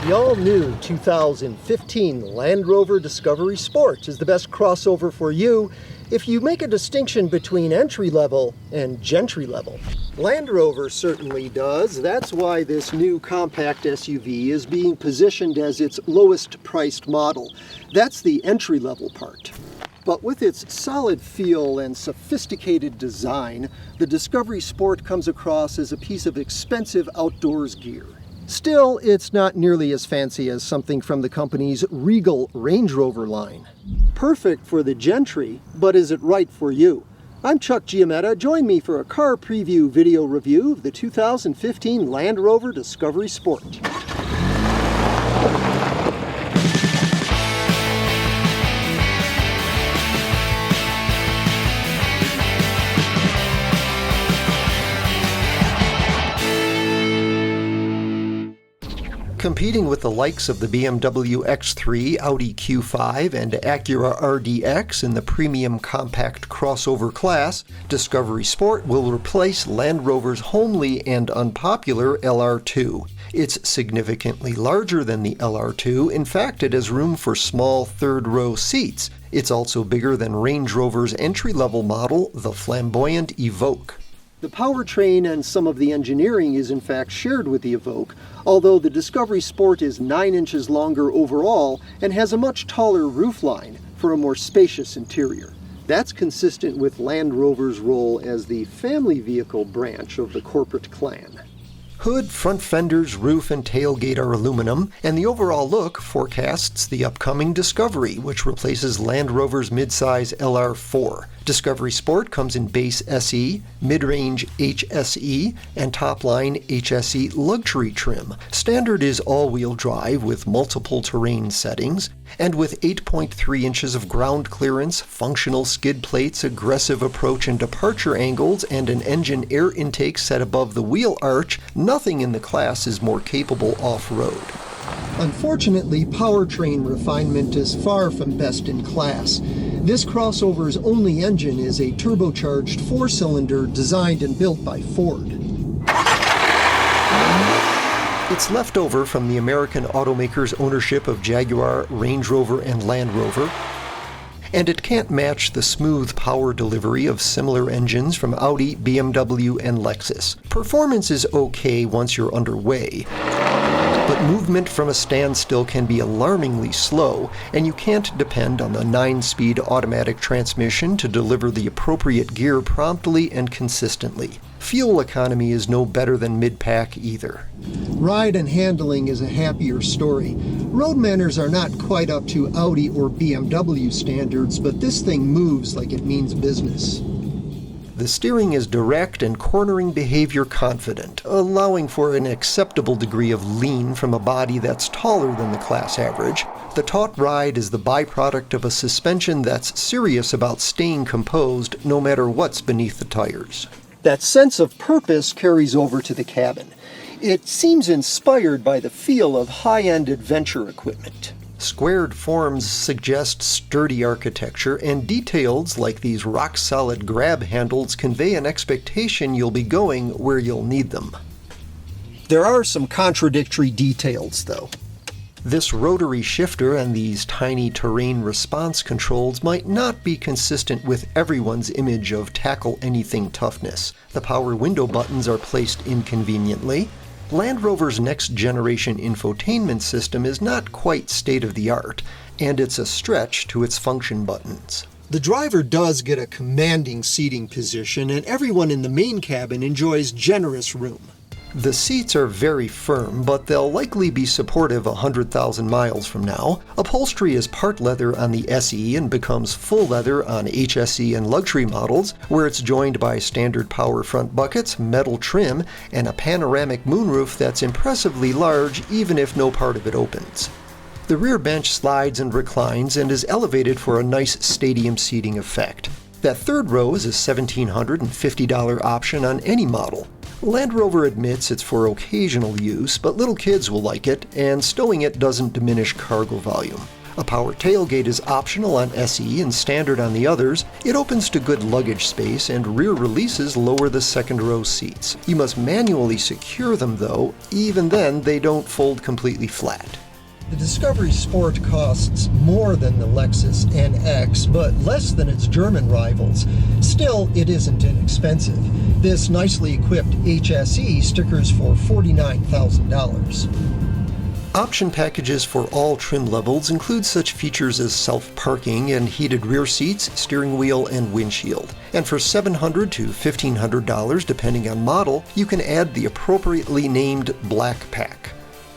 The all-new 2015 Land Rover Discovery Sport is the best crossover for you if you make a distinction between entry-level and gentry-level. Land Rover certainly does. That's why this new compact SUV is being positioned as its lowest-priced model. That's the entry-level part. But with its solid feel and sophisticated design, the Discovery Sport comes across as a piece of expensive outdoors gear. Still, it's not nearly as fancy as something from the company's Regal Range Rover line. Perfect for the gentry, but is it right for you? I'm Chuck Giametta. Join me for a car preview video review of the 2015 Land Rover Discovery Sport. Competing with the likes of the BMW X3, Audi Q5, and Acura RDX in the premium compact crossover class, Discovery Sport will replace Land Rover's homely and unpopular LR2. It's significantly larger than the LR2. In fact, it has room for small third-row seats. It's also bigger than Range Rover's entry-level model, the flamboyant Evoque. The powertrain and some of the engineering is in fact shared with the Evoque, although the Discovery Sport is 9 inches longer overall and has a much taller roofline for a more spacious interior. That's consistent with Land Rover's role as the family vehicle branch of the corporate clan. Hood, front fenders, roof, and tailgate are aluminum, and the overall look forecasts the upcoming Discovery, which replaces Land Rover's midsize LR4. Discovery Sport comes in base SE, mid-range HSE, and top-line HSE luxury trim. Standard is all-wheel drive with multiple terrain settings, and with 8.3 inches of ground clearance, functional skid plates, aggressive approach and departure angles, and an engine air intake set above the wheel arch, nothing in the class is more capable off-road. Unfortunately, powertrain refinement is far from best in class. This crossover's only engine is a turbocharged 4-cylinder designed and built by Ford. It's left over from the American automaker's ownership of Jaguar, Range Rover, and Land Rover, and it can't match the smooth power delivery of similar engines from Audi, BMW, and Lexus. Performance is okay once you're underway, but movement from a standstill can be alarmingly slow, and you can't depend on the 9-speed automatic transmission to deliver the appropriate gear promptly and consistently. Fuel economy is no better than mid-pack either. Ride and handling is a happier story. Road manners are not quite up to Audi or BMW standards, but this thing moves like it means business. The steering is direct and cornering behavior confident, allowing for an acceptable degree of lean from a body that's taller than the class average. The taut ride is the byproduct of a suspension that's serious about staying composed no matter what's beneath the tires. That sense of purpose carries over to the cabin. It seems inspired by the feel of high-end adventure equipment. Squared forms suggest sturdy architecture, and details like these rock-solid grab handles convey an expectation you'll be going where you'll need them. There are some contradictory details, though. This rotary shifter and these tiny terrain response controls might not be consistent with everyone's image of tackle-anything toughness. The power window buttons are placed inconveniently. Land Rover's next-generation infotainment system is not quite state-of-the-art, and it's a stretch to its function buttons. The driver does get a commanding seating position, and everyone in the main cabin enjoys generous room. The seats are very firm, but they'll likely be supportive 100,000 miles from now. Upholstery is part leather on the SE and becomes full leather on HSE and luxury models, where it's joined by standard power front buckets, metal trim, and a panoramic moonroof that's impressively large even if no part of it opens. The rear bench slides and reclines and is elevated for a nice stadium seating effect. That third row is a $1,750 option on any model. Land Rover admits it's for occasional use, but little kids will like it, and stowing it doesn't diminish cargo volume. A power tailgate is optional on SE and standard on the others. It opens to good luggage space, and rear releases lower the second row seats. You must manually secure them though. Even then, they don't fold completely flat. The Discovery Sport costs more than the Lexus NX, but less than its German rivals. Still, it isn't inexpensive. This nicely equipped HSE stickers for $49,000. Option packages for all trim levels include such features as self-parking and heated rear seats, steering wheel, and windshield. And for $700 to $1,500, depending on model, you can add the appropriately named Black Pack.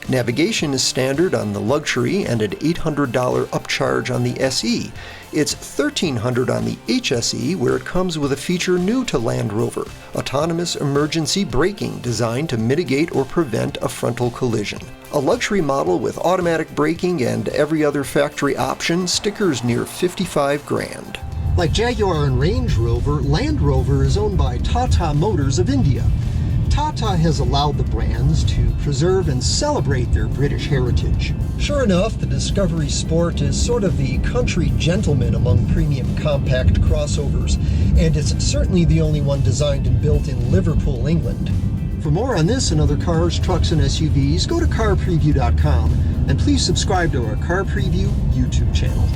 Navigation is standard on the Luxury and an $800 upcharge on the SE. It's $1,300 on the HSE, where it comes with a feature new to Land Rover: autonomous emergency braking designed to mitigate or prevent a frontal collision. A luxury model with automatic braking and every other factory option, stickers near $55,000. Like Jaguar and Range Rover, Land Rover is owned by Tata Motors of India. Tata has allowed the brands to preserve and celebrate their British heritage. Sure enough, the Discovery Sport is sort of the country gentleman among premium compact crossovers, and it's certainly the only one designed and built in Liverpool, England. For more on this and other cars, trucks, and SUVs, go to carpreview.com, and please subscribe to our Car Preview YouTube channel.